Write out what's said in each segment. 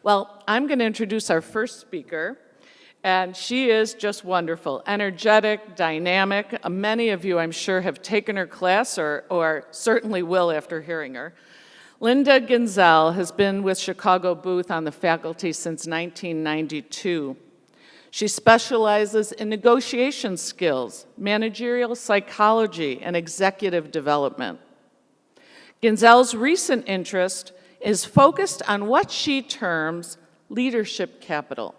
Well, I'm going to introduce our first speaker, and she is just wonderful, energetic, dynamic. Many of you, I'm sure, have taken her class or certainly will after hearing her. Linda Ginzel has been with Chicago Booth on the faculty since 1992. She specializes in negotiation skills, managerial psychology, and executive development. Ginzel's recent interest is focused on what she terms leadership capital,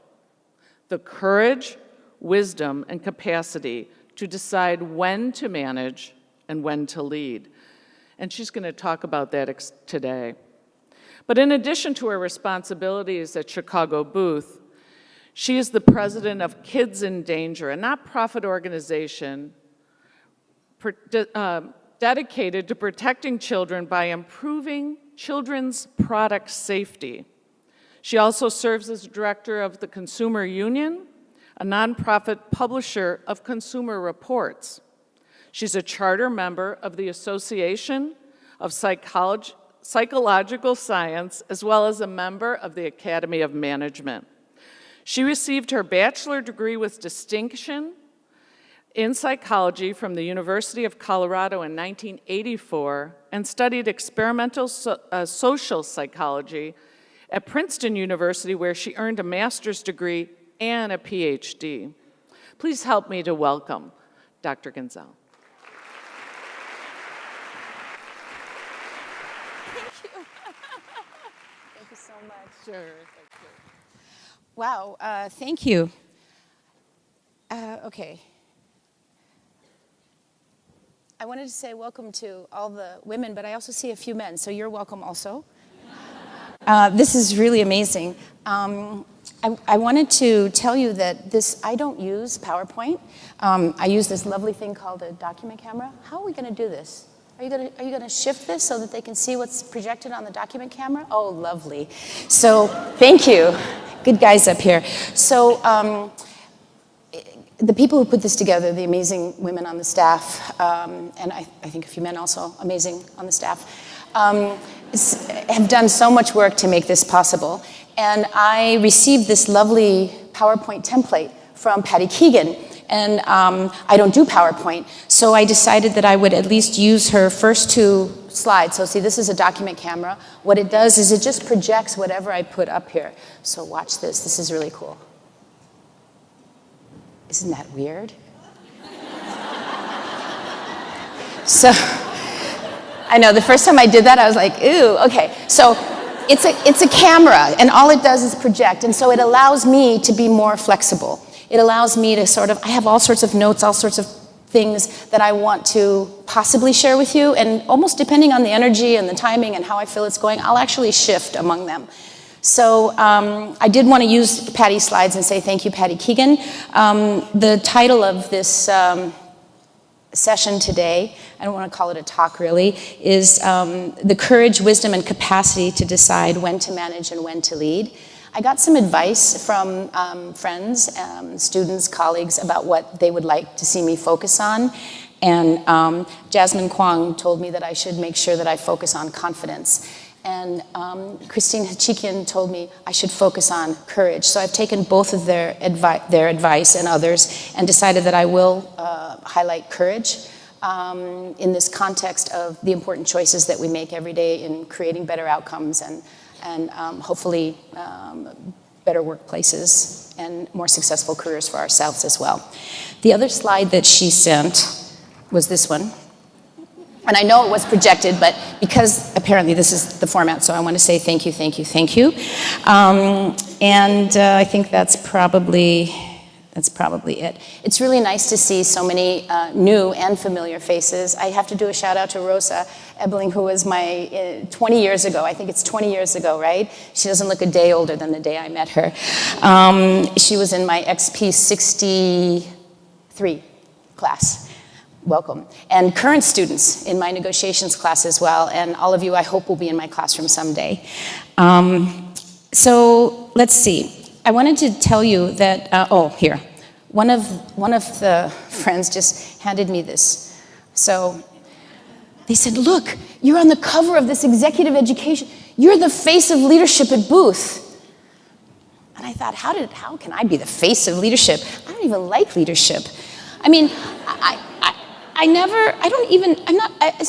the courage, wisdom, and capacity to decide when to manage and when to lead. And she's going to talk about that today. But in addition to her responsibilities at Chicago Booth, she is the president of Kids in Danger, a nonprofit organization dedicated to protecting children by improving children's product safety. She also serves as director of the Consumer Union, a nonprofit publisher of consumer reports. She's a charter member of the Association of Psychological Science, as well as a member of the Academy of Management. She received her bachelor degree with distinction in psychology from the University of Colorado in 1984 and studied experimental social psychology at Princeton University, where she earned a master's degree and a PhD. Please help me to welcome Dr. Ginzel. Thank you so much. Sure, thank you. Wow, thank you. Okay. I wanted to say welcome to all the women, but I also see a few men, so you're welcome also. This is really amazing. I wanted to tell you that I don't use PowerPoint. I use this lovely thing called a document camera. How are we going to do this? Are you going to shift this so that they can see what's projected on the document camera? Oh, lovely. So, thank you. Good guys up here. So, the people who put this together, the amazing women on the staff, and I think a few men also amazing on the staff, have done so much work to make this possible. And I received this lovely PowerPoint template from Patty Keegan. And I don't do PowerPoint, so I decided that I would at least use her first two slides. So see, this is a document camera. What it does is it just projects whatever I put up here. So watch this. This is really cool. Isn't that weird? So, I know, the first time I did that, I was like, ooh, okay. So, it's a camera, and all it does is project, and so it allows me to be more flexible. It allows me to I have all sorts of notes, all sorts of things that I want to possibly share with you, and almost depending on the energy and the timing and how I feel it's going, I'll actually shift among them. So I did want to use Patty's slides and say thank you, Patty Keegan. The title of this session today, I don't want to call it a talk really, is the courage, wisdom, and capacity to decide when to manage and when to lead. I got some advice from friends, students, colleagues about what they would like to see me focus on. And Jasmine Kwong told me that I should make sure that I focus on confidence. And Christine Hachikian told me I should focus on courage. So I've taken both of their advice and others and decided that I will highlight courage in this context of the important choices that we make every day in creating better outcomes and hopefully better workplaces and more successful careers for ourselves as well. The other slide that she sent was this one. And I know it was projected, but because apparently this is the format, so I want to say thank you, thank you, thank you. I think that's probably it. It's really nice to see so many new and familiar faces. I have to do a shout out to Rosa Ebeling, who was my 20 years ago. I think it's 20 years ago, right? She doesn't look a day older than the day I met her. She was in my XP 63 class. Welcome. And current students in my negotiations class as well, and all of you I hope will be in my classroom someday. So let's see. I wanted to tell you that, here. One of the friends just handed me this. So they said, look, you're on the cover of this executive education. You're the face of leadership at Booth. thought, how can I be the face of leadership? I don't even like leadership. I mean, it's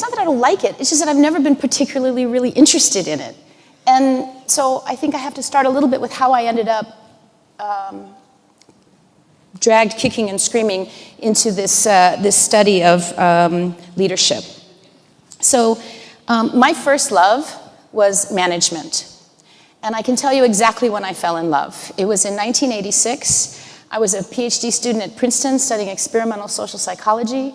not that I don't like it, it's just that I've never been particularly really interested in it. And so I think I have to start a little bit with how I ended up dragged kicking and screaming into this study of leadership. So my first love was management. And I can tell you exactly when I fell in love. It was in 1986. I was a PhD student at Princeton studying experimental social psychology.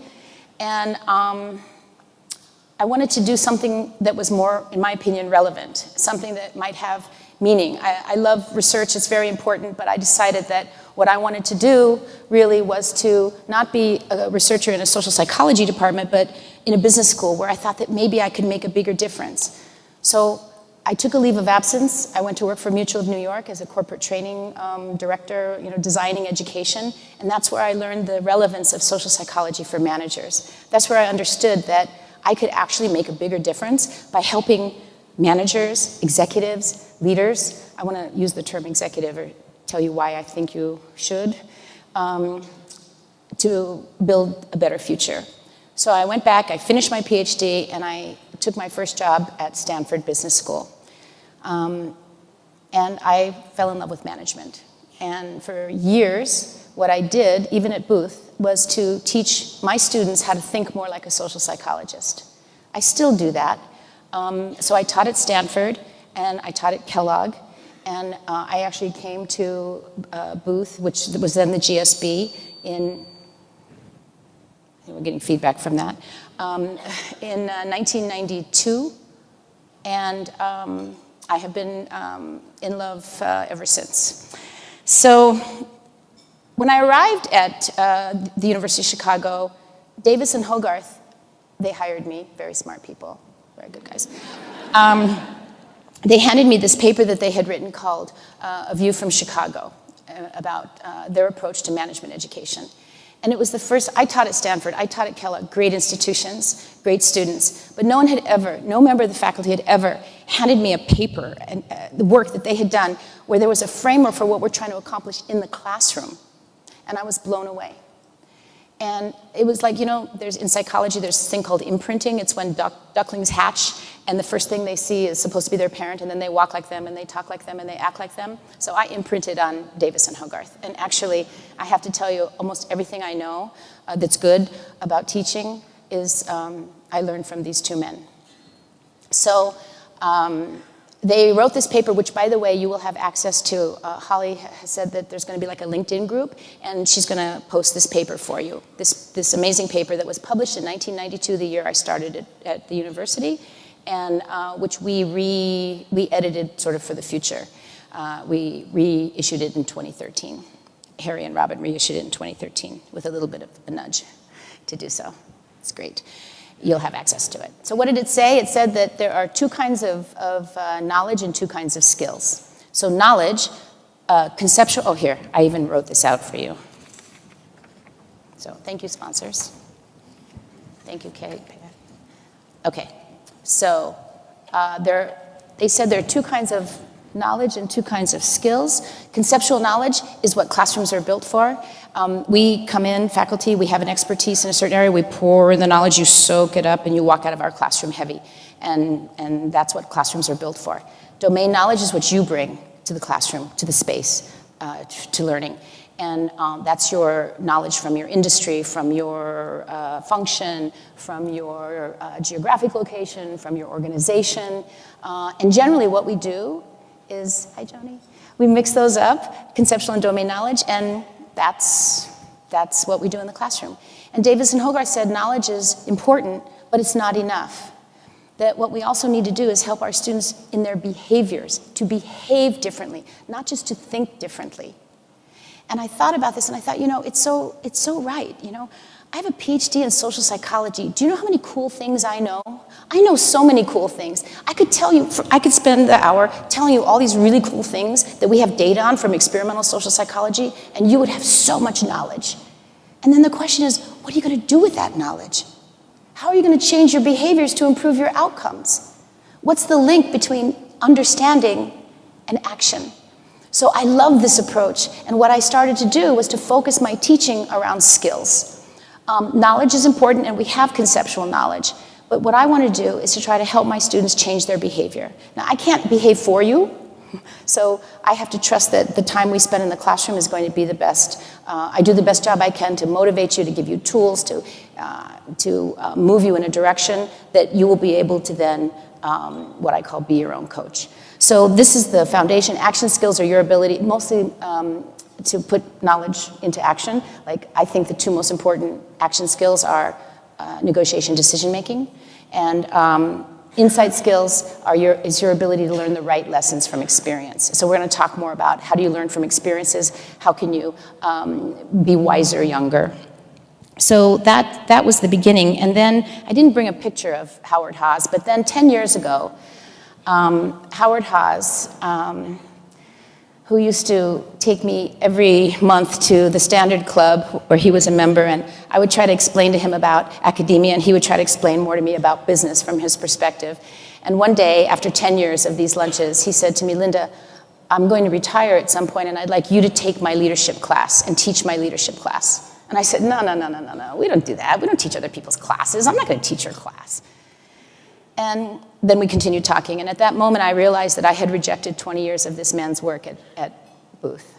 And I wanted to do something that was more, in my opinion, relevant, something that might have meaning. I love research, it's very important, but I decided that what I wanted to do really was to not be a researcher in a social psychology department, but in a business school where I thought that maybe I could make a bigger difference. So I took a leave of absence. I went to work for Mutual of New York as a corporate training director, designing education, and that's where I learned the relevance of social psychology for managers. That's where I understood that I could actually make a bigger difference by helping managers, executives, leaders. I want to use the term executive or tell you why I think you should, to build a better future. So I went back, I finished my PhD, and I took my first job at Stanford Business School. And I fell in love with management. And for years, what I did, even at Booth, was to teach my students how to think more like a social psychologist. I still do that. So I taught at Stanford, and I taught at Kellogg, and I actually came to Booth, which was then the GSB, we're getting feedback from that, in 1992, and I have been in love ever since. So when I arrived at the University of Chicago, Davis and Hogarth, they hired me, very smart people, very good guys. They handed me this paper that they had written called A View from Chicago about their approach to management education. And it was the first, I taught at Stanford, I taught at Kellogg, great institutions, great students, but no member of the faculty had ever handed me a paper and the work that they had done where there was a framework for what we're trying to accomplish in the classroom. And I was blown away. And it was like, in psychology, there's this thing called imprinting. It's when ducklings hatch, and the first thing they see is supposed to be their parent, and then they walk like them, and they talk like them, and they act like them. So I imprinted on Davis and Hogarth. And actually, I have to tell you, almost everything I know that's good about teaching is I learned from these two men. So they wrote this paper, which, by the way, you will have access to. Holly has said that there's going to be like a LinkedIn group, and she's going to post this paper for you. This amazing paper that was published in 1992, the year I started at the university, and which we edited sort of for the future. We reissued it in 2013. Harry and Robin reissued it in 2013 with a little bit of a nudge to do so. It's great. You'll have access to it. So what did it say? It said that there are two kinds of knowledge and two kinds of skills. So knowledge, conceptual, here, I even wrote this out for you. So thank you, sponsors. Thank you, Kate. Okay, so they said there are two kinds of knowledge and two kinds of skills. Conceptual knowledge is what classrooms are built for. We come in, faculty, we have an expertise in a certain area, we pour in the knowledge, you soak it up, and you walk out of our classroom heavy. And that's what classrooms are built for. Domain knowledge is what you bring to the classroom, to the space, to learning. And that's your knowledge from your industry, from your function, from your geographic location, from your organization. And generally what we do is, hi Joni, we mix those up, conceptual and domain knowledge, and that's what we do in the classroom. And Davis and Hogarth said knowledge is important, but it's not enough. That what we also need to do is help our students in their behaviors, to behave differently, not just to think differently. And I thought about this and I thought, it's so right, I have a PhD in social psychology. Do you know how many cool things I know? I know so many cool things. I could spend the hour telling you all these really cool things that we have data on from experimental social psychology, and you would have so much knowledge. And then the question is, what are you going to do with that knowledge? How are you going to change your behaviors to improve your outcomes? What's the link between understanding and action? So I love this approach, and what I started to do was to focus my teaching around skills. Knowledge is important, and we have conceptual knowledge, but what I want to do is to try to help my students change their behavior. Now, I can't behave for you, so I have to trust that the time we spend in the classroom is going to be the best. I do the best job I can to motivate you, to give you tools, to move you in a direction that you will be able to then, what I call, be your own coach. So this is the foundation. Action skills are your ability, mostly to put knowledge into action. Like, I think the two most important action skills are negotiation, decision-making, and insight skills is your ability to learn the right lessons from experience. So we're going to talk more about how do you learn from experiences, how can you be wiser younger. So that was the beginning. And then I didn't bring a picture of Howard Haas, but then 10 years ago, Howard Haas, who used to take me every month to the Standard Club, where he was a member, and I would try to explain to him about academia, and he would try to explain more to me about business from his perspective. And one day, after 10 years of these lunches, he said to me, Linda, I'm going to retire at some point, and I'd like you to take my leadership class and teach my leadership class. And I said, no, we don't do that. We don't teach other people's classes. I'm not going to teach your class. And then we continued talking, and at that moment I realized that I had rejected 20 years of this man's work at Booth.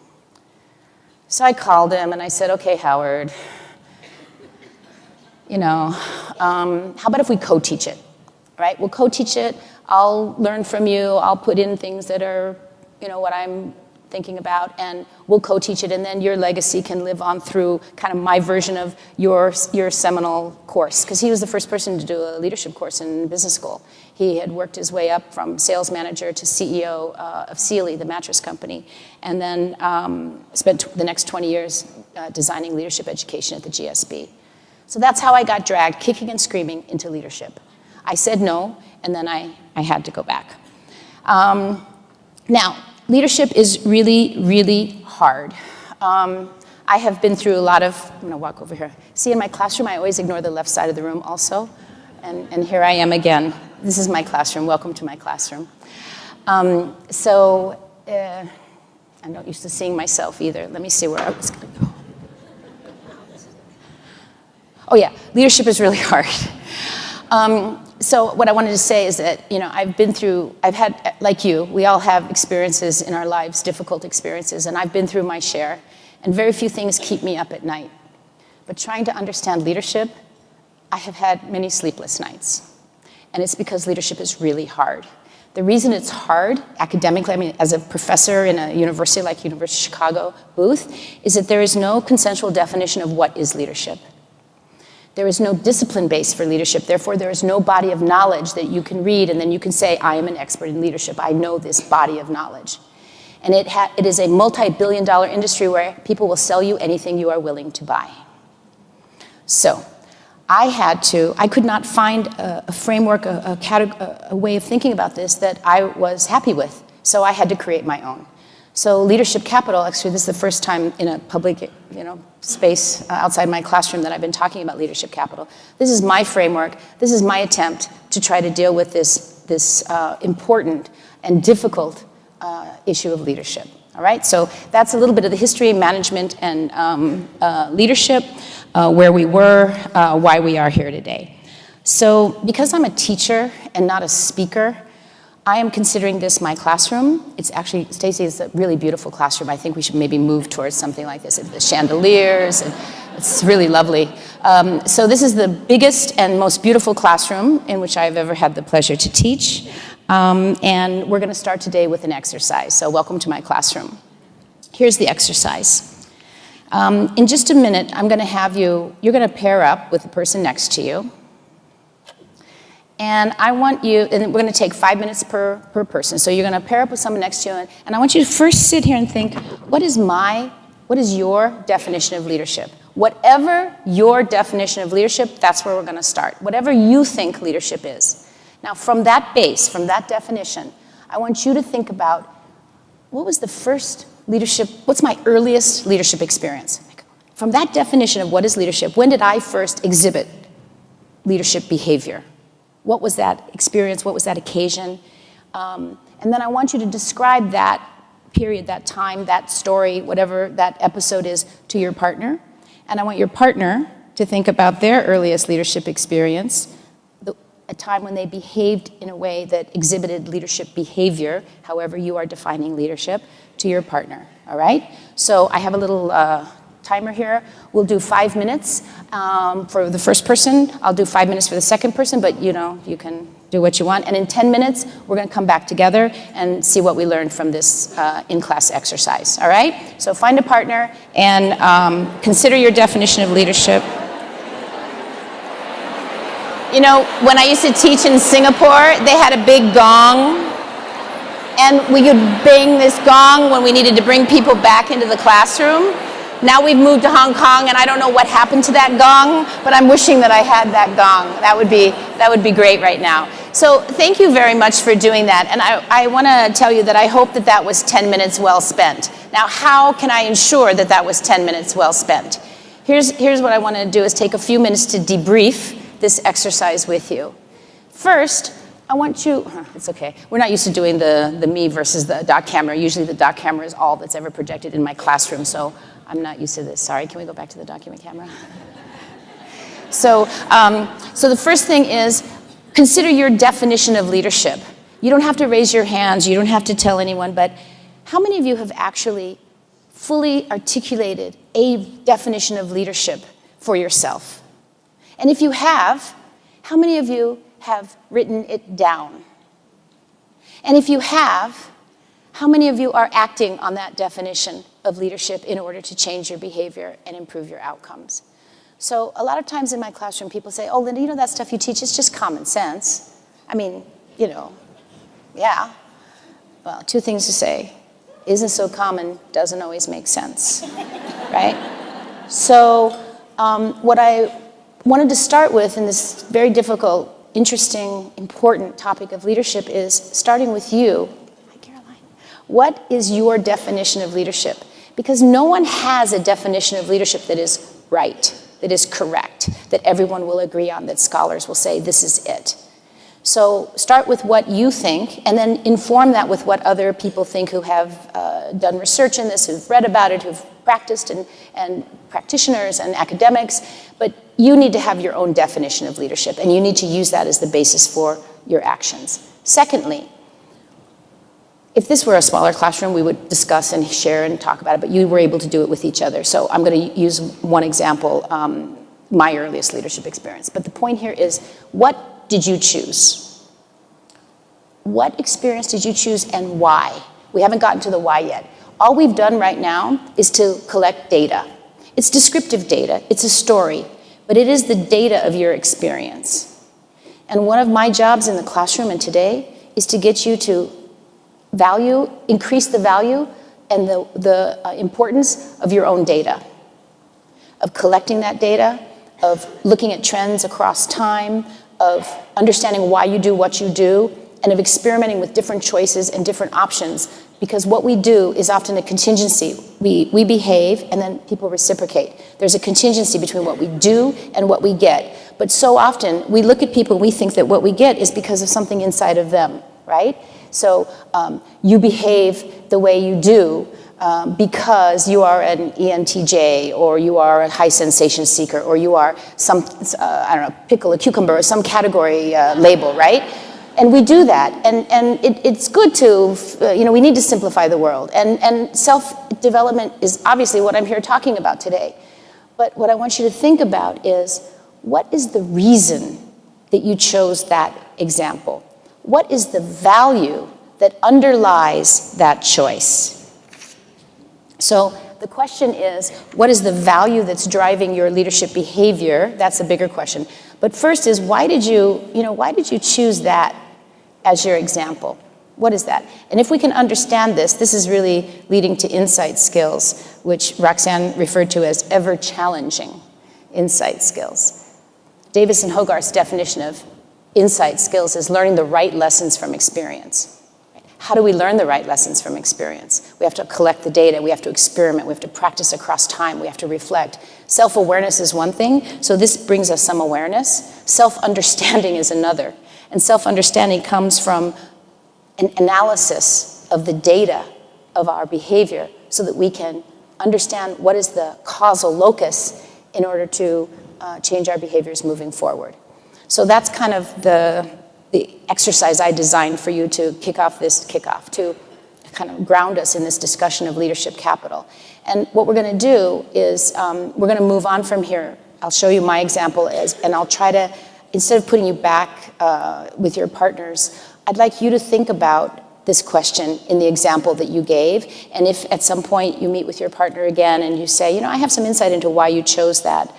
So I called him and I said, okay, Howard, how about if we co-teach it, right? We'll co-teach it, I'll learn from you, I'll put in things that are, what I'm thinking about, and we'll co-teach it, and then your legacy can live on through kind of my version of your seminal course, because he was the first person to do a leadership course in business school. He had worked his way up from sales manager to CEO of Sealy, the mattress company, and then spent the next 20 years designing leadership education at the GSB. So that's how I got dragged, kicking and screaming, into leadership. I said no, and then I had to go back. Now, leadership is really, really hard. I have been through a lot of, I'm going to walk over here. See, in my classroom, I always ignore the left side of the room also. And here I am again. This is my classroom. Welcome to my classroom. I'm not used to seeing myself either. Let me see where I was going to go. Oh yeah, leadership is really hard. So what I wanted to say is that, I've had, like you, we all have experiences in our lives, difficult experiences, and I've been through my share, and very few things keep me up at night. But trying to understand leadership, I have had many sleepless nights, and it's because leadership is really hard. The reason it's hard academically, as a professor in a university like University of Chicago, Booth, is that there is no consensual definition of what is leadership. There is no discipline base for leadership. Therefore, there is no body of knowledge that you can read and then you can say, I am an expert in leadership. I know this body of knowledge. And it is a multi-billion-dollar industry where people will sell you anything you are willing to buy. So I could not find a framework, a way of thinking about this that I was happy with. So I had to create my own. So leadership capital, actually, this is the first time in a public, space outside my classroom that I've been talking about leadership capital. This is my framework. This is my attempt to try to deal with this important and difficult issue of leadership. All right, so that's a little bit of the history, management, and leadership, where we were, why we are here today. So because I'm a teacher and not a speaker, I am considering this my classroom. It's actually, Stacy, is a really beautiful classroom. I think we should maybe move towards something like this. The chandeliers, and it's really lovely. So this is the biggest and most beautiful classroom in which I've ever had the pleasure to teach. And we're going to start today with an exercise. So welcome to my classroom. Here's the exercise. In just a minute, I'm going to have you're going to pair up with the person next to you. And I want you, and we're going to take 5 minutes per person. So you're going to pair up with someone next to you, and I want you to first sit here and think, what is your definition of leadership? Whatever your definition of leadership, that's where we're going to start. Whatever you think leadership is. Now, from that base, from that definition, I want you to think about, what was the first leadership, what's my earliest leadership experience? From that definition of what is leadership, when did I first exhibit leadership behavior? What was that experience? What was that occasion? And then I want you to describe that period, that time, that story, whatever that episode is, to your partner. And I want your partner to think about their earliest leadership experience, a time when they behaved in a way that exhibited leadership behavior, however you are defining leadership, to your partner, all right? So I have a little timer here. We'll do 5 minutes for the first person. I'll do 5 minutes for the second person, but you can do what you want. And in 10 minutes, we're gonna come back together and see what we learned from this in-class exercise, all right? So find a partner and consider your definition of leadership. You know, when I used to teach in Singapore, they had a big gong, and we could bang this gong when we needed to bring people back into the classroom. Now we've moved to Hong Kong, and I don't know what happened to that gong, but I'm wishing that I had that gong. That would be great right now. So thank you very much for doing that, and I want to tell you that I hope that that was 10 minutes well spent. Now, how can I ensure that that was 10 minutes well spent? Here's what I want to do is take a few minutes to debrief this exercise with you. First, I want you, it's okay, we're not used to doing the me versus the dot camera. Usually the dot camera is all that's ever projected in my classroom, so I'm not used to this. Sorry, can we go back to the document camera? So the first thing is, consider your definition of leadership. You don't have to raise your hands, you don't have to tell anyone, but how many of you have actually fully articulated a definition of leadership for yourself? And if you have, how many of you have written it down? And if you have, how many of you are acting on that definition of leadership in order to change your behavior and improve your outcomes? So a lot of times in my classroom, people say, oh, Linda, you know that stuff you teach, it's just common sense. I mean, yeah. Well, 2 things to say. Isn't so common, doesn't always make sense, right? So what I wanted to start with in this very difficult, interesting, important topic of leadership is starting with you. Hi, Caroline. What is your definition of leadership? Because no one has a definition of leadership that is right, that is correct, that everyone will agree on, that scholars will say this is it. So start with what you think, and then inform that with what other people think who have done research in this, who've read about it, who've practiced, and practitioners and academics. But you need to have your own definition of leadership, and you need to use that as the basis for your actions. Secondly, if this were a smaller classroom, we would discuss and share and talk about it, but you were able to do it with each other. So I'm going to use one example, my earliest leadership experience. But the point here is, what did you choose? What experience did you choose and why? We haven't gotten to the why yet. All we've done right now is to collect data. It's descriptive data, it's a story, but it is the data of your experience. And one of my jobs in the classroom and today is to get you to increase the value and the importance of your own data, of collecting that data, of looking at trends across time, of understanding why you do what you do, and of experimenting with different choices and different options, because what we do is often a contingency. We behave and then people reciprocate. There's a contingency between what we do and what we get. But so often we look at people and we think that what we get is because of something inside of them, right? So you behave the way you do because you are an ENTJ, or you are a high sensation seeker, or you are some, pickle, a cucumber, or some category label, right? And we do that, and it's good to, we need to simplify the world. And self-development is obviously what I'm here talking about today. But what I want you to think about is, what is the reason that you chose that example? What is the value that underlies that choice? So the question is, what is the value that's driving your leadership behavior? That's a bigger question. But first is, why did you choose that as your example? What is that? And if we can understand this, this is really leading to insight skills, which Roxanne referred to as ever-challenging insight skills. Davis and Hogarth's definition of insight skills is learning the right lessons from experience. How do we learn the right lessons from experience? We have to collect the data, we have to experiment, we have to practice across time, we have to reflect. Self-awareness is one thing, so this brings us some awareness. Self-understanding is another. And self-understanding comes from an analysis of the data of our behavior so that we can understand what is the causal locus in order to change our behaviors moving forward. So that's kind of the exercise I designed for you to kick off, to kind of ground us in this discussion of leadership capital. And what we're going to do is we're going to move on from here. I'll show you my example, and I'll try to, instead of putting you back with your partners, I'd like you to think about this question in the example that you gave. And if at some point you meet with your partner again and you say, I have some insight into why you chose that,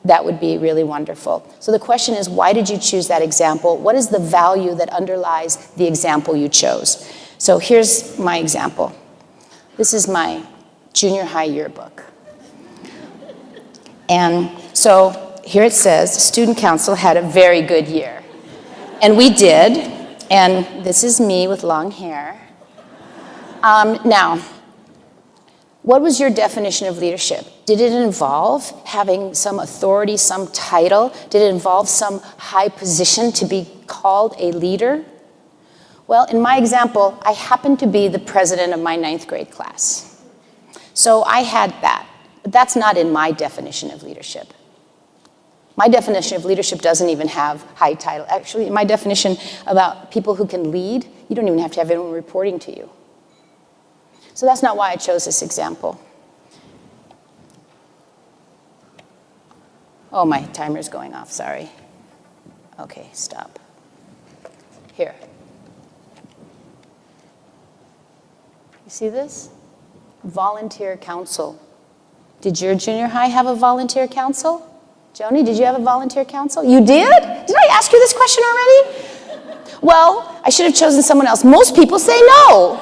that would be really wonderful. So the question is, why did you choose that example? What is the value that underlies the example you chose? So here's my example. This is my junior high yearbook. And so here it says, student council had a very good year. And we did. And this is me with long hair. Now, what was your definition of leadership? Did it involve having some authority, some title? Did it involve some high position to be called a leader? Well, in my example, I happened to be the president of my 9th grade class. So I had that. But that's not in my definition of leadership. My definition of leadership doesn't even have high title. Actually, my definition about people who can lead, you don't even have to have anyone reporting to you. So that's not why I chose this example. Oh, my timer's going off, sorry. Okay, stop. Here. You see this? Volunteer council. Did your junior high have a volunteer council? Joni, did you have a volunteer council? You did? Did I ask you this question already? Well, I should have chosen someone else. Most people say no.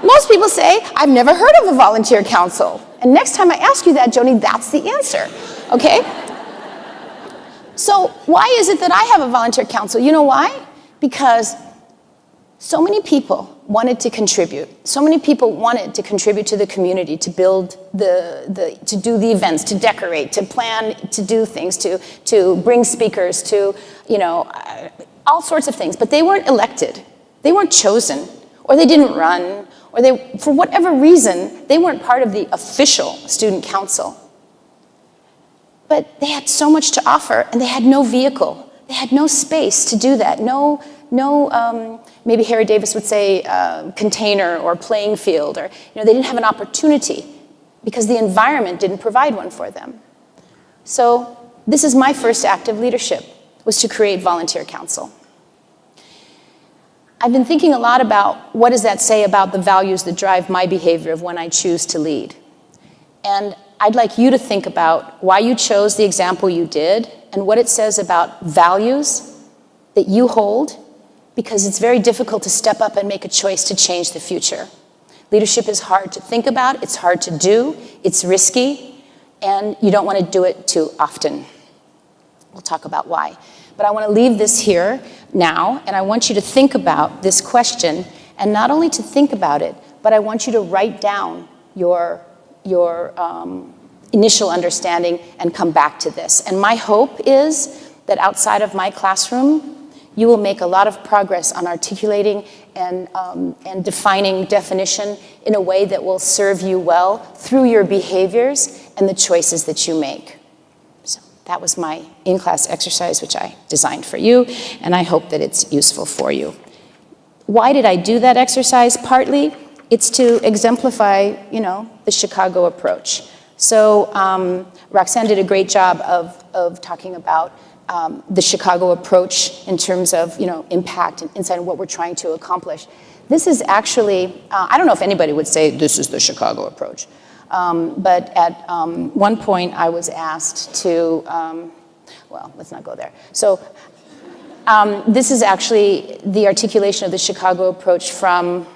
Most people say, I've never heard of a volunteer council. And next time I ask you that, Joni, that's the answer. Okay? So why is it that I have a volunteer council? You know why? Because so many people wanted to contribute. So many people wanted to contribute to the community, to build to do the events, to decorate, to plan, to do things, to bring speakers, to, all sorts of things. But they weren't elected. They weren't chosen, or they didn't run, or they, for whatever reason, they weren't part of the official student council. But they had so much to offer, and they had no vehicle. They had no space to do that. No, maybe Harry Davis would say container or playing field, or they didn't have an opportunity because the environment didn't provide one for them. So this is my first act of leadership, was to create volunteer council. I've been thinking a lot about what does that say about the values that drive my behavior of when I choose to lead. And I'd like you to think about why you chose the example you did and what it says about values that you hold, because it's very difficult to step up and make a choice to change the future. Leadership is hard to think about, it's hard to do, it's risky, and you don't want to do it too often. We'll talk about why. But I want to leave this here now, and I want you to think about this question, and not only to think about it, but I want you to write down your initial understanding and come back to this. And my hope is that outside of my classroom, you will make a lot of progress on articulating and defining definition in a way that will serve you well through your behaviors and the choices that you make. So that was my in-class exercise, which I designed for you, and I hope that it's useful for you. Why did I do that exercise? Partly, it's to exemplify, the Chicago approach. So Roxanne did a great job of talking about the Chicago approach in terms of, impact and insight and what we're trying to accomplish. This is actually, I don't know if anybody would say this is the Chicago approach, but at one point I was asked to, well, let's not go there. So this is actually the articulation of the Chicago approach from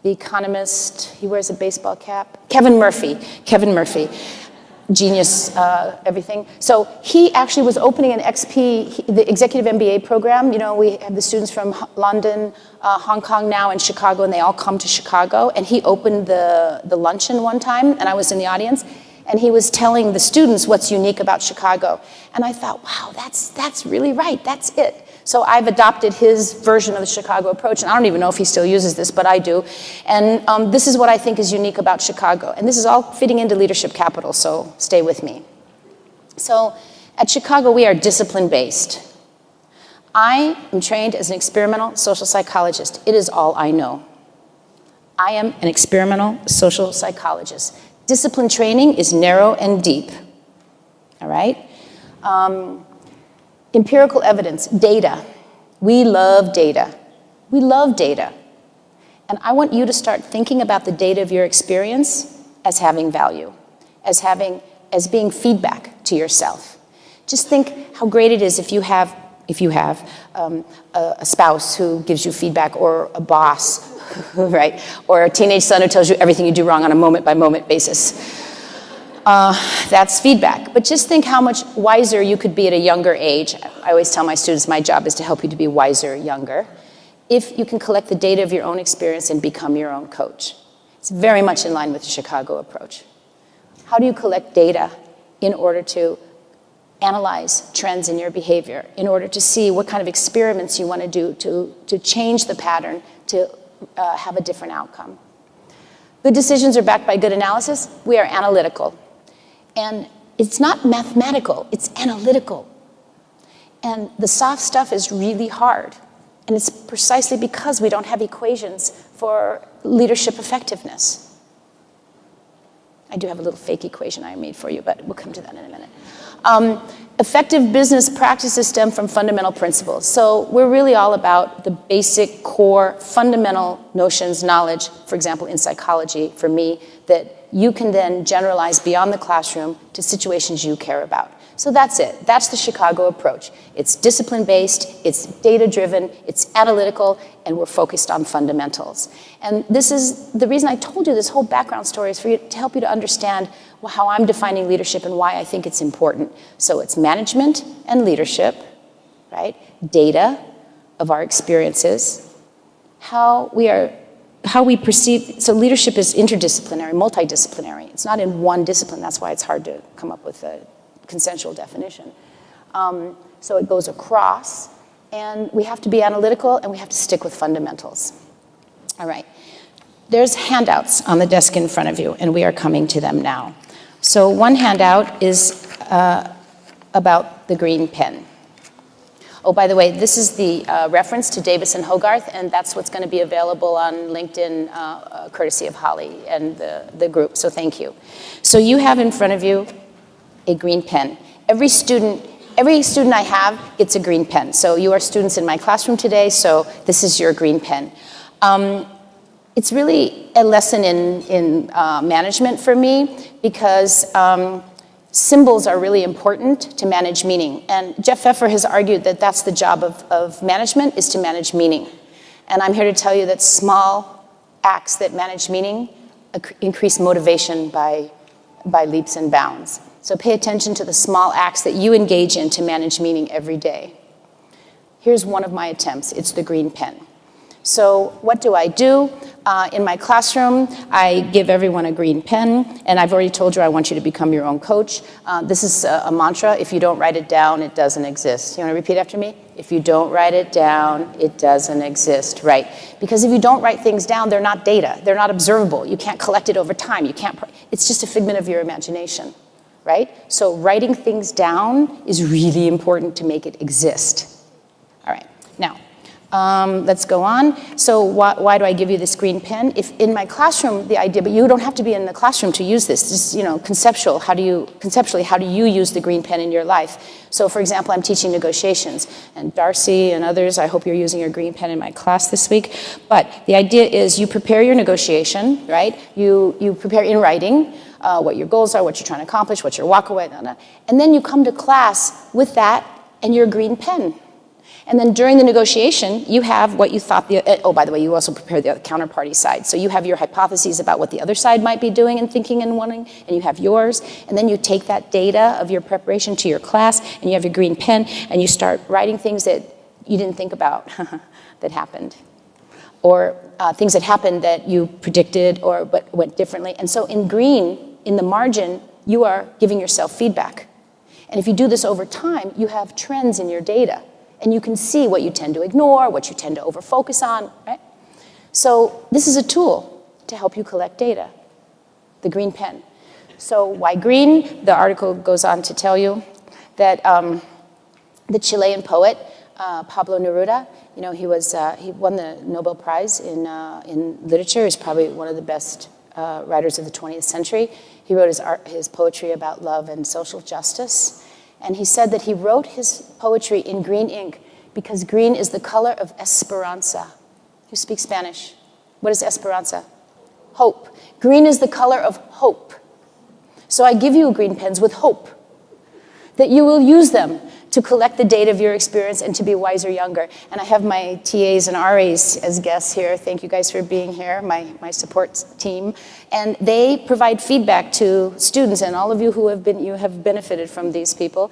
the economist, he wears a baseball cap, Kevin Murphy, genius, everything. So he actually was opening an XP, the executive MBA program. We have the students from London, Hong Kong now, and Chicago, and they all come to Chicago. And he opened the luncheon one time, and I was in the audience, and he was telling the students what's unique about Chicago. And I thought, wow, that's really right, that's it. So I've adopted his version of the Chicago approach, and I don't even know if he still uses this, but I do. And this is what I think is unique about Chicago. And this is all fitting into leadership capital, so stay with me. So at Chicago, we are discipline-based. I am trained as an experimental social psychologist. It is all I know. I am an experimental social psychologist. Discipline training is narrow and deep, all right? Empirical evidence, data. We love data. We love data. And I want you to start thinking about the data of your experience as having value, as being feedback to yourself. Just think how great it is if you have a spouse who gives you feedback, or a boss, right? Or a teenage son who tells you everything you do wrong on a moment-by-moment basis. That's feedback. But just think how much wiser you could be at a younger age. I always tell my students my job is to help you to be wiser younger, if you can collect the data of your own experience and become your own coach. It's very much in line with the Chicago approach. How do you collect data in order to analyze trends in your behavior, in order to see what kind of experiments you want to do to change the pattern, to have a different outcome? Good decisions are backed by good analysis. We are analytical. And it's not mathematical, it's analytical. And the soft stuff is really hard. And it's precisely because we don't have equations for leadership effectiveness. I do have a little fake equation I made for you, but we'll come to that in a minute. Effective business practices stem from fundamental principles. So we're really all about the basic, core, fundamental notions, knowledge, for example, in psychology, for me, that you can then generalize beyond the classroom to situations you care about. So that's it. That's the Chicago approach. It's discipline-based, it's data-driven, it's analytical, and we're focused on fundamentals. And this is the reason I told you this whole background story, is for you, to help you to understand how I'm defining leadership and why I think it's important. So it's management and leadership, right? Data of our experiences, how we perceive. So leadership is interdisciplinary, multidisciplinary. It's not in one discipline. That's why it's hard to come up with a consensual definition. So it goes across, and we have to be analytical, and we have to stick with fundamentals. All right. There's handouts on the desk in front of you, and we are coming to them now. So one handout is about the green pen. Oh, by the way, this is the reference to Davis and Hogarth, and that's what's going to be available on LinkedIn, courtesy of Holly and the group, so thank you. So you have in front of you a green pen. Every student I have gets a green pen. So you are students in my classroom today, so this is your green pen. It's really a lesson in management for me, because symbols are really important to manage meaning. And Jeff Pfeffer has argued that that's the job of management, is to manage meaning. And I'm here to tell you that small acts that manage meaning increase motivation by leaps and bounds. So pay attention to the small acts that you engage in to manage meaning every day. Here's one of my attempts. It's the green pen. So what do? In my classroom, I give everyone a green pen, and I've already told you I want you to become your own coach. This is a mantra. If you don't write it down, it doesn't exist. You want to repeat after me? If you don't write it down, it doesn't exist, right? Because if you don't write things down, they're not data. They're not observable. You can't collect it over time. It's just a figment of your imagination, right? So writing things down is really important to make it exist. All right, now, let's go on. So why do I give you this green pen? If in my classroom, the idea, but you don't have to be in the classroom to use this. Just, conceptually, how do you use the green pen in your life? So for example, I'm teaching negotiations, and Darcy and others, I hope you're using your green pen in my class this week. But the idea is you prepare your negotiation, right? You prepare in writing what your goals are, what you're trying to accomplish, what your walk away, and then you come to class with that and your green pen. And then during the negotiation, you have what you thought by the way, you also prepare the counterparty side. So you have your hypotheses about what the other side might be doing and thinking and wanting, and you have yours. And then you take that data of your preparation to your class, and you have your green pen, and you start writing things that you didn't think about that happened. Or things that happened that you predicted but went differently. And so in green, in the margin, you are giving yourself feedback. And if you do this over time, you have trends in your data. And you can see what you tend to ignore, what you tend to overfocus on, right? So this is a tool to help you collect data, the green pen. So why green? The article goes on to tell you that the Chilean poet, Pablo Neruda, you know, he won the Nobel Prize in literature. He's probably one of the best writers of the 20th century. He wrote his poetry about love and social justice. And he said that he wrote his poetry in green ink because green is the color of esperanza. Who speaks Spanish? What is esperanza? Hope. Green is the color of hope. So I give you green pens with hope that you will use them to collect the data of your experience and to be wiser younger. And I have my TAs and RAs as guests here. Thank you guys for being here, my support team. And they provide feedback to students, and all of you who have benefited from these people.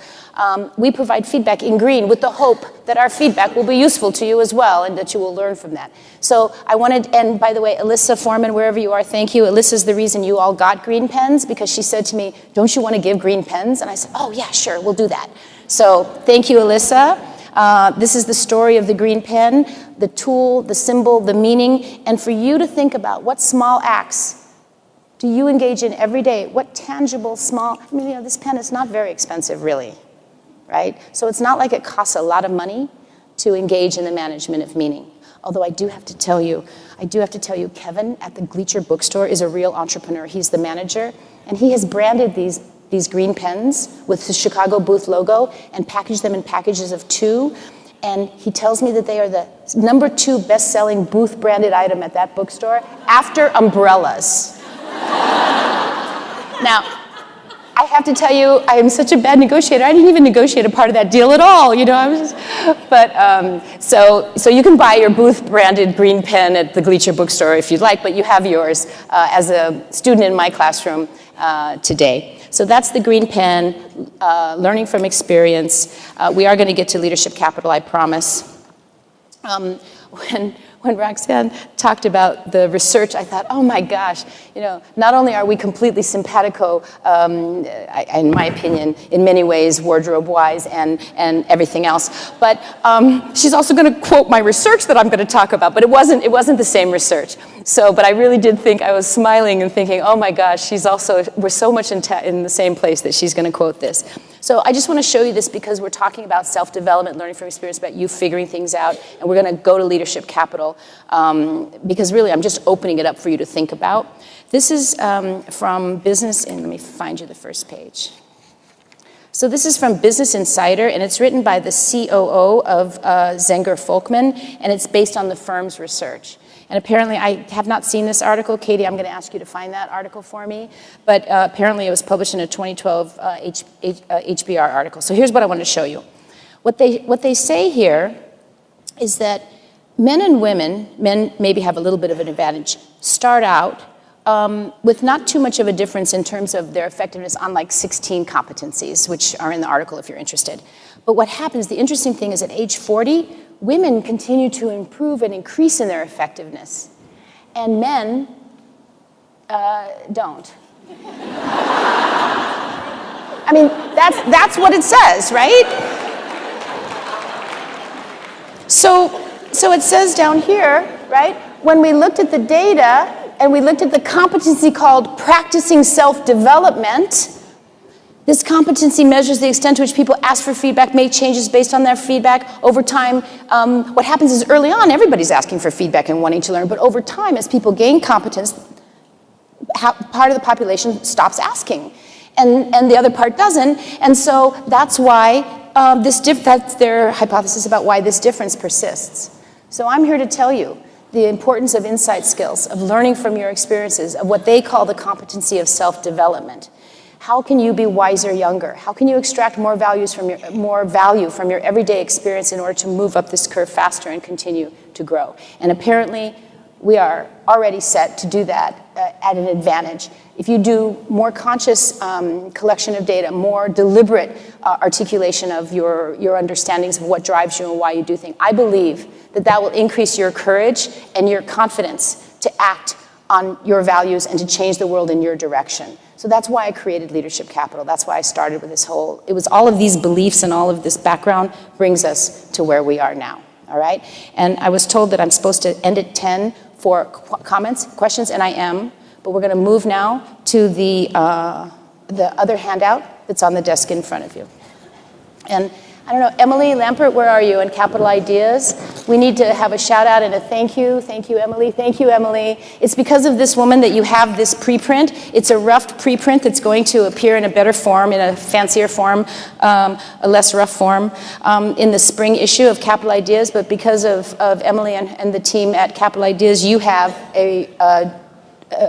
We provide feedback in green with the hope that our feedback will be useful to you as well and that you will learn from that. So I wanted, and by the way, Alyssa Foreman, wherever you are, thank you. Alyssa's the reason you all got green pens, because she said to me, don't you want to give green pens? And I said, oh yeah, sure, we'll do that. So thank you, Alyssa. This is the story of the green pen, the tool, the symbol, the meaning, and for you to think about what small acts do you engage in every day? What tangible, small, I mean, you know, this pen is not very expensive, really, right? So it's not like it costs a lot of money to engage in the management of meaning. Although I do have to tell you, Kevin at the Gleacher bookstore is a real entrepreneur. He's the manager, and he has branded these green pens with the Chicago booth logo and packaged them in packages of 2. And he tells me that they are the #2 best-selling booth-branded item at that bookstore after umbrellas. Now, I have to tell you, I am such a bad negotiator. I didn't even negotiate a part of that deal at all, you know. I was just, but so you can buy your booth-branded green pen at the Gleacher bookstore if you'd like, but you have yours as a student in my classroom today. So that's the green pen, learning from experience. We are going to get to leadership capital, I promise. When Roxanne talked about the research, I thought, oh my gosh, you know, not only are we completely simpatico, in my opinion, in many ways, wardrobe-wise and everything else, but she's also going to quote my research that I'm going to talk about, but it wasn't the same research. So, but I really did think, I was smiling and thinking, oh my gosh, we're so much in the same place that she's going to quote this. So I just want to show you this because we're talking about self-development, learning from experience, about you figuring things out, and we're going to go to leadership capital because really I'm just opening it up for you to think about. This is from Business, and let me find you the first page. So this is from Business Insider, and it's written by the COO of Zenger Folkman, and it's based on the firm's research. And apparently, I have not seen this article. Katie, I'm going to ask you to find that article for me. But apparently, it was published in a 2012 HBR article. So here's what I want to show you. What they say here is that men and women, men maybe have a little bit of an advantage, start out with not too much of a difference in terms of their effectiveness on like 16 competencies, which are in the article if you're interested. But what happens, the interesting thing is at age 40, women continue to improve and increase in their effectiveness, and men don't. I mean, that's what it says, right? So it says down here, right, when we looked at the data and we looked at the competency called practicing self-development, this competency measures the extent to which people ask for feedback, make changes based on their feedback. Over time, what happens is early on, everybody's asking for feedback and wanting to learn, but over time, as people gain competence, part of the population stops asking, and the other part doesn't, and so that's why that's their hypothesis about why this difference persists. So I'm here to tell you the importance of insight skills, of learning from your experiences, of what they call the competency of self-development. How can you be wiser younger? How can you extract more value from your everyday experience in order to move up this curve faster and continue to grow? And apparently, we are already set to do that at an advantage. If you do more conscious collection of data, more deliberate articulation of your understandings of what drives you and why you do things, I believe that will increase your courage and your confidence to act on your values and to change the world in your direction. So that's why I created Leadership Capital. That's why I started with this whole, it was all of these beliefs and all of this background brings us to where we are now, all right? And I was told that I'm supposed to end at 10 for comments, questions, and I am, but we're gonna move now to the other handout that's on the desk in front of you. And I don't know, Emily Lampert, where are you in Capital Ideas? We need to have a shout out and a thank you. Thank you, Emily. Thank you, Emily. It's because of this woman that you have this preprint. It's a rough preprint that's going to appear in a better form, in a fancier form, a less rough form, in the spring issue of Capital Ideas. But because of Emily and the team at Capital Ideas, you have a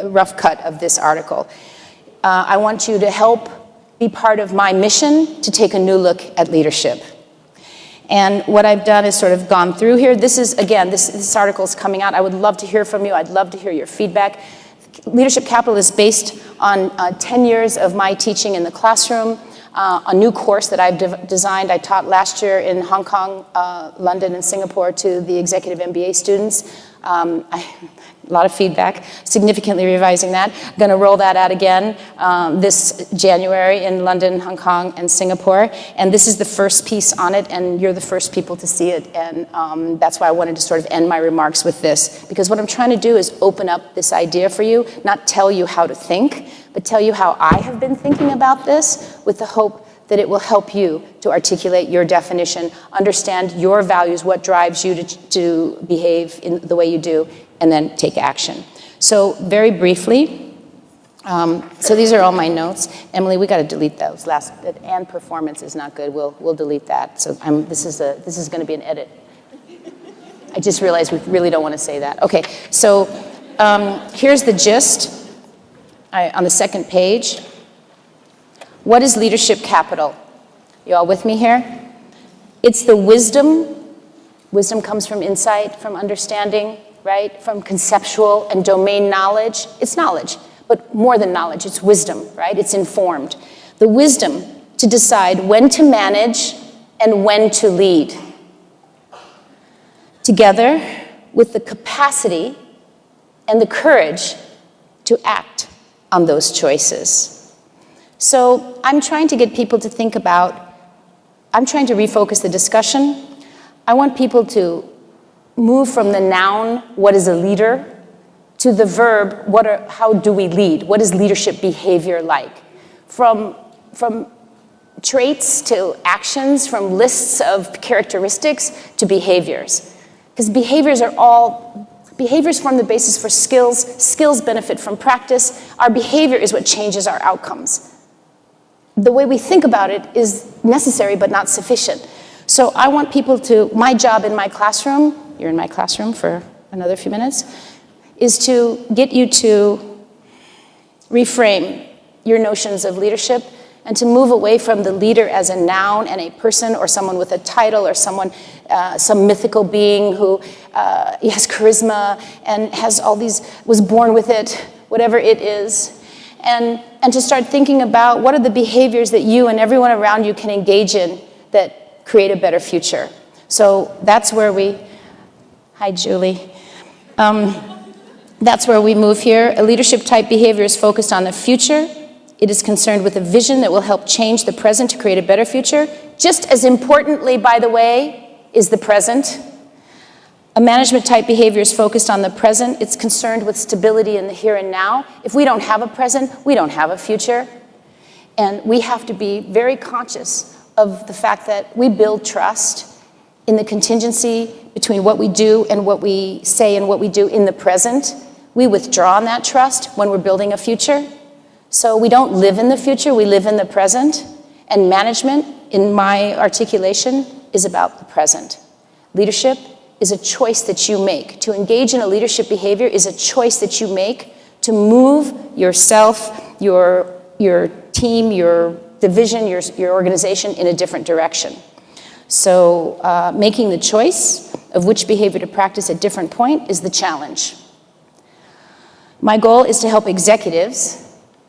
rough cut of this article. I want you to help be part of my mission to take a new look at leadership. And what I've done is sort of gone through here. This is, again, this article is coming out. I would love to hear from you. I'd love to hear your feedback. Leadership Capital is based on 10 years of my teaching in the classroom, a new course that I've designed. I taught last year in Hong Kong, London, and Singapore to the executive MBA students. A lot of feedback, significantly revising that. I'm gonna roll that out again this January in London, Hong Kong, and Singapore. And this is the first piece on it, and you're the first people to see it. And that's why I wanted to sort of end my remarks with this. Because what I'm trying to do is open up this idea for you, not tell you how to think, but tell you how I have been thinking about this with the hope that it will help you to articulate your definition, understand your values, what drives you to behave in the way you do, and then take action. So very briefly, so these are all my notes. Emily, we got to delete those last, and performance is not good. We'll delete that. So this is going to be an edit. I just realized we really don't want to say that. Okay, so here's the gist on the second page. What is leadership capital? You all with me here? It's the wisdom. Wisdom comes from insight, from understanding, right? From conceptual and domain knowledge. It's knowledge, but more than knowledge, it's wisdom, right? It's informed. The wisdom to decide when to manage and when to lead. Together with the capacity and the courage to act on those choices. So I'm trying to get people to think about, I'm trying to refocus the discussion. I want people to move from the noun, what is a leader, to the verb, how do we lead? What is leadership behavior like? From traits to actions, from lists of characteristics to behaviors. Because behaviors form the basis for skills. Skills benefit from practice. Our behavior is what changes our outcomes. The way we think about it is necessary but not sufficient. So I want people to, my job in my classroom, you're in my classroom for another few minutes, is to get you to reframe your notions of leadership and to move away from the leader as a noun and a person or someone with a title or someone, some mythical being who has charisma and has all these, was born with it, whatever it is. And to start thinking about what are the behaviors that you and everyone around you can engage in that create a better future. So that's where we, hi Julie. That's where we move here. A leadership type behavior is focused on the future. It is concerned with a vision that will help change the present to create a better future. Just as importantly, by the way, is the present. A management type behavior is focused on the present. It's concerned with stability in the here and now. If we don't have a present, we don't have a future. And we have to be very conscious of the fact that we build trust in the contingency between what we do and what we say and what we do in the present. We withdraw on that trust when we're building a future. So we don't live in the future, we live in the present. And management, in my articulation, is about the present. Leadership is a choice that you make. To engage in a leadership behavior is a choice that you make to move yourself, your team, your division, your organization in a different direction. So making the choice of which behavior to practice at different point is the challenge. My goal is to help executives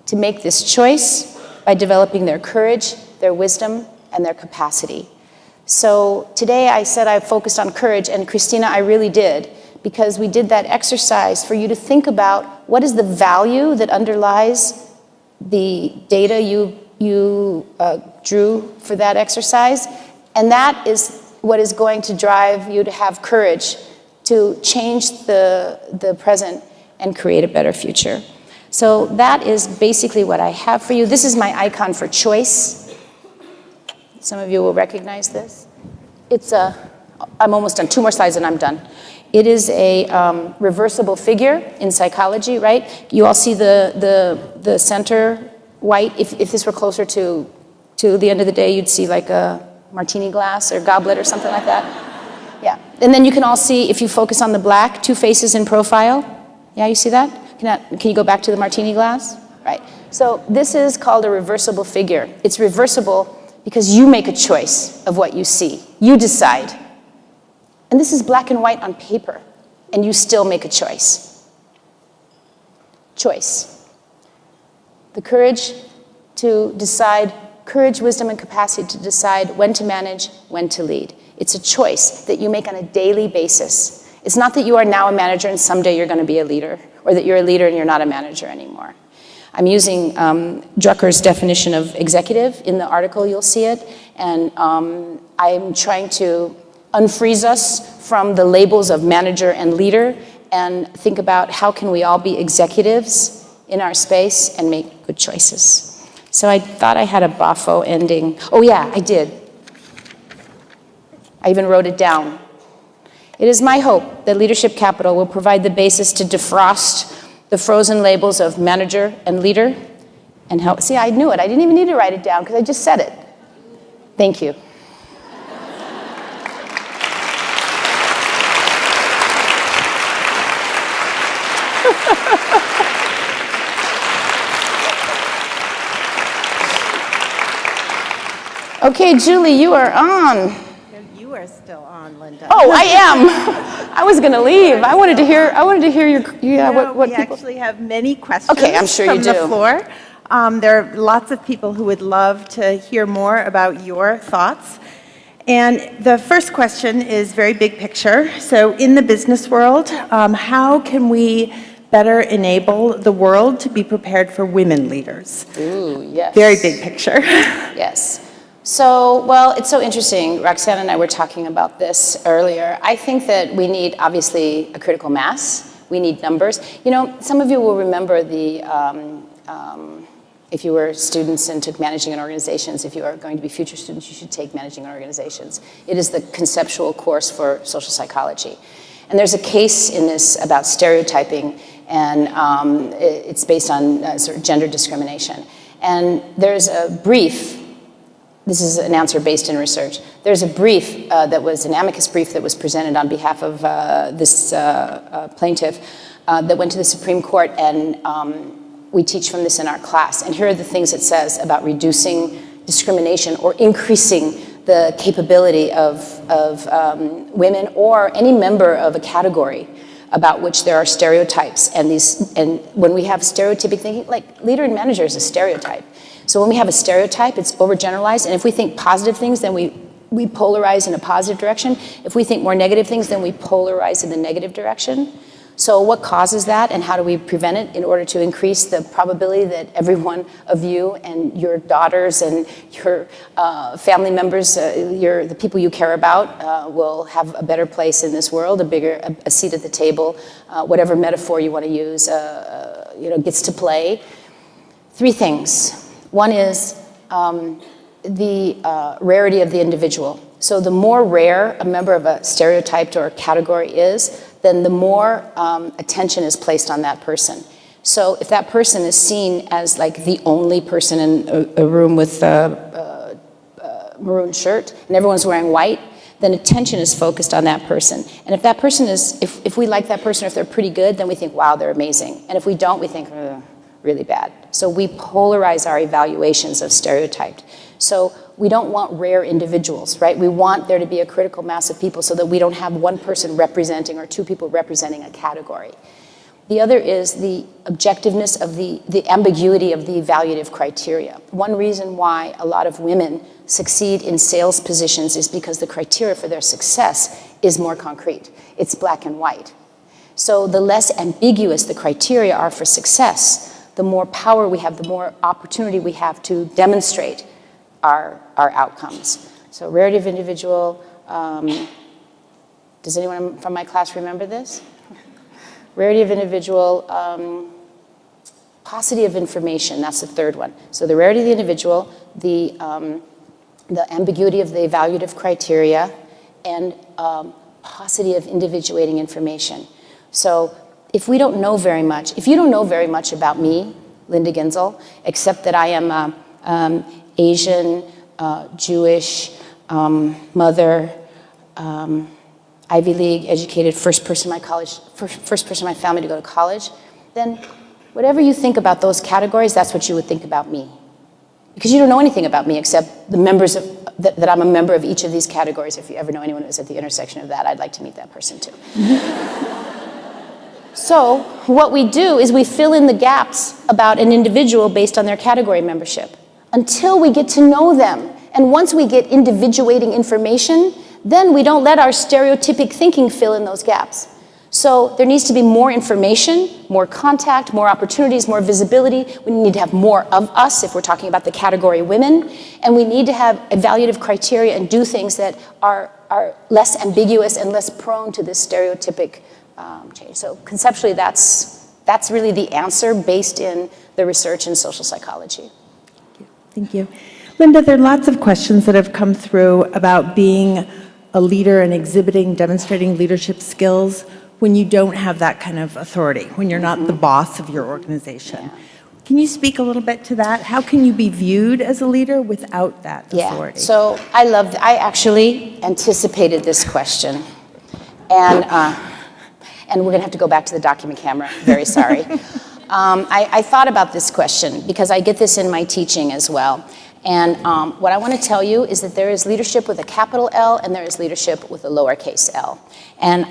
to make this choice by developing their courage, their wisdom, and their capacity. So today I said I focused on courage, and Christina, I really did, because we did that exercise for you to think about what is the value that underlies the data you drew for that exercise, and that is what is going to drive you to have courage to change the present and create a better future. So that is basically what I have for you. This is my icon for choice. Some of you will recognize this. It's I'm almost done, 2 more slides and I'm done. It is a reversible figure in psychology, right? You all see the center white. If this were closer to the end of the day, you'd see like a martini glass or goblet or something like that. Yeah, and then you can all see, if you focus on the black, 2 faces in profile. Yeah, you see that? Can you go back to the martini glass? Right. So this is called a reversible figure. It's reversible because you make a choice of what you see. You decide. And this is black and white on paper, and you still make a choice. Choice. The courage to decide, courage, wisdom, and capacity to decide when to manage, when to lead. It's a choice that you make on a daily basis. It's not that you are now a manager and someday you're going to be a leader, or that you're a leader and you're not a manager anymore. I'm using Drucker's definition of executive. In the article, you'll see it. And I'm trying to unfreeze us from the labels of manager and leader and think about how can we all be executives in our space and make good choices. So I thought I had a boffo ending. Oh yeah, I did. I even wrote it down. It is my hope that Leadership Capital will provide the basis to defrost the frozen labels of manager and leader and help. See, I knew it. I didn't even need to write it down because I just said it. Thank you. Okay, Julie, you are on. You are still on, Linda. Oh, I am. I was going to leave. I wanted to hear your what we people. actually have many questions. Okay, I'm sure from you do. the floor. There are lots of people who would love to hear more about your thoughts. And the first question is very big picture. So in the business world, how can we better enable the world to be prepared for women leaders? Ooh, yes. Very big picture. Yes. So, well, it's so interesting. Roxanne and I were talking about this earlier. I think that we need, obviously, a critical mass. We need numbers. You know, some of you will remember if you were students and took managing in organizations, if you are going to be future students, you should take managing in organizations. It is the conceptual course for social psychology. And there's a case in this about stereotyping, and it's based on sort of gender discrimination. And there's a brief. This is an answer based in research. There's a brief that was an amicus brief that was presented on behalf of this plaintiff that went to the Supreme Court, and we teach from this in our class. And here are the things it says about reducing discrimination or increasing the capability of women or any member of a category about which there are stereotypes. And when we have stereotypic thinking, like leader and manager is a stereotype. So when we have a stereotype, it's overgeneralized, and if we think positive things, then we polarize in a positive direction. If we think more negative things, then we polarize in the negative direction. So what causes that, and how do we prevent it in order to increase the probability that every one of you and your daughters and your family members, the people you care about, will have a better place in this world, a seat at the table, whatever metaphor you want to use, gets to play. 3 things. One is the rarity of the individual. So the more rare a member of a stereotyped or category is, then the more attention is placed on that person. So if that person is seen as like the only person in a room with a maroon shirt and everyone's wearing white, then attention is focused on that person. And if that person is, if we like that person, or if they're pretty good, then we think, wow, they're amazing. And if we don't, we think, really bad. So we polarize our evaluations of stereotyped. So we don't want rare individuals, right? We want there to be a critical mass of people so that we don't have one person representing or 2 people representing a category. The other is the objectiveness of the ambiguity of the evaluative criteria. One reason why a lot of women succeed in sales positions is because the criteria for their success is more concrete. It's black and white. So the less ambiguous the criteria are for success, the more power we have, the more opportunity we have to demonstrate our outcomes. So rarity of individual, does anyone from my class remember this? Rarity of individual, paucity of information, that's the third one. So the rarity of the individual, the ambiguity of the evaluative criteria, and paucity of individuating information. So if we don't know very much, if you don't know very much about me, Linda Ginzel, except that I am Asian, Jewish, mother, Ivy League educated, first person in my family to go to college, then whatever you think about those categories, that's what you would think about me. Because you don't know anything about me except the members that I'm a member of each of these categories. If you ever know anyone who's at the intersection of that, I'd like to meet that person too. So what we do is we fill in the gaps about an individual based on their category membership until we get to know them. And once we get individuating information, then we don't let our stereotypic thinking fill in those gaps. So there needs to be more information, more contact, more opportunities, more visibility. We need to have more of us if we're talking about the category women. And we need to have evaluative criteria and do things that are less ambiguous and less prone to this stereotypic change. So conceptually, that's really the answer based in the research in social psychology. Thank you. Linda, there are lots of questions that have come through about being a leader and exhibiting, demonstrating leadership skills when you don't have that kind of authority, when you're not the boss of your organization. Yeah. Can you speak a little bit to that? How can you be viewed as a leader without that authority? Yeah, so I actually anticipated this question. And we're gonna have to go back to the document camera, very sorry. I thought about this question because I get this in my teaching as well. And what I want to tell you is that there is leadership with a capital L and there is leadership with a lowercase l. And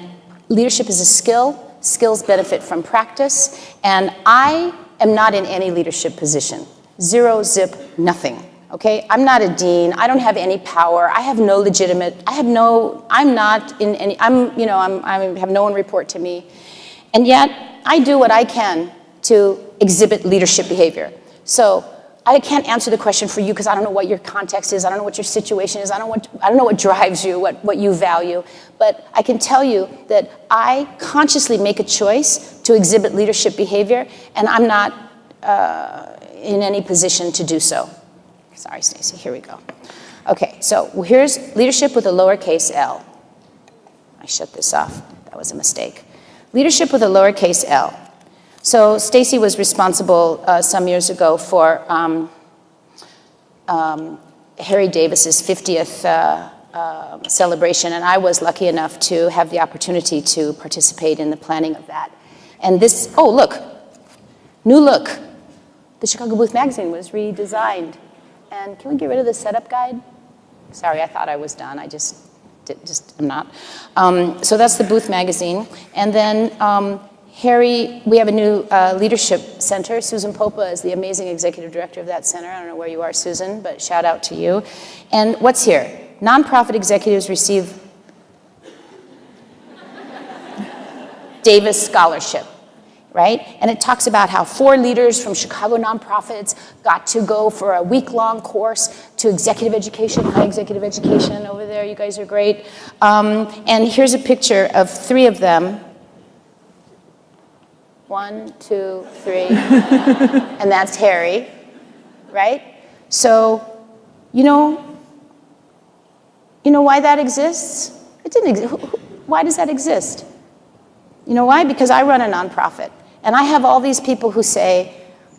leadership is a skill. Skills benefit from practice. And I am not in any leadership position. Zero, zip, nothing. Okay? I'm not a dean. I don't have any power. I have no legitimate, I have no one report to me. And yet, I do what I can to exhibit leadership behavior. So I can't answer the question for you because I don't know what your context is. I don't know what your situation is. I don't know what drives you, what you value. But I can tell you that I consciously make a choice to exhibit leadership behavior, and I'm not in any position to do so. Sorry, Stacy, here we go. Okay, so here's leadership with a lowercase l. I shut this off. That was a mistake. Leadership with a lowercase l. So Stacy was responsible some years ago for Harry Davis's 50th celebration, and I was lucky enough to have the opportunity to participate in the planning of that. And this, oh look, new look. The Chicago Booth magazine was redesigned. And can we get rid of the setup guide? Sorry, I thought I was done. I just am not. So that's the Booth magazine. And then Harry, we have a new leadership center. Susan Popa is the amazing executive director of that center. I don't know where you are, Susan, but shout out to you. And what's here? Nonprofit executives receive Davis Scholarship, right? And it talks about how 4 leaders from Chicago nonprofits got to go for a week-long course to executive education, high executive education over there. You guys are great. And here's a picture of 3 of them. 1, 2, 3, and that's Harry, right? So, you know why that exists? It didn't exist. Why does that exist? You know why? Because I run a nonprofit, and I have all these people who say,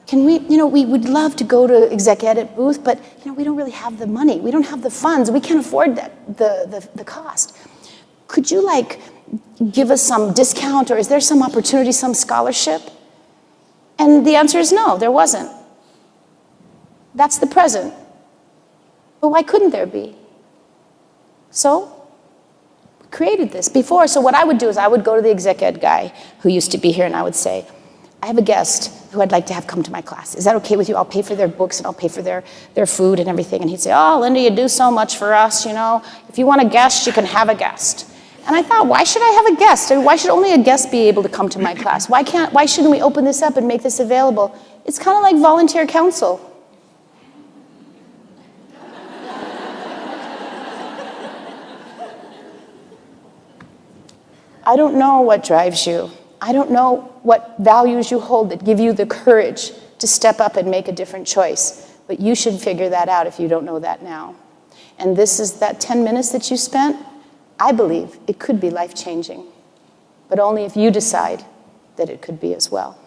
can we, we would love to go to exec edit booth, but we don't really have the money. We don't have the funds. We can't afford that, the cost. Could you give us some discount, or is there some opportunity, some scholarship? And the answer is no, there wasn't. That's the present. But why couldn't there be? So, we created this before. So what I would do is I would go to the exec ed guy who used to be here, and I would say, I have a guest who I'd like to have come to my class. Is that okay with you? I'll pay for their books, and I'll pay for their food and everything. And he'd say, oh, Linda, you do so much for us, If you want a guest, you can have a guest. And I thought, why should I have a guest? I mean, why should only a guest be able to come to my class? Why shouldn't we open this up and make this available? It's kind of like volunteer counsel. I don't know what drives you. I don't know what values you hold that give you the courage to step up and make a different choice. But you should figure that out if you don't know that now. And this is that 10 minutes that you spent, I believe it could be life-changing. But only if you decide that it could be as well.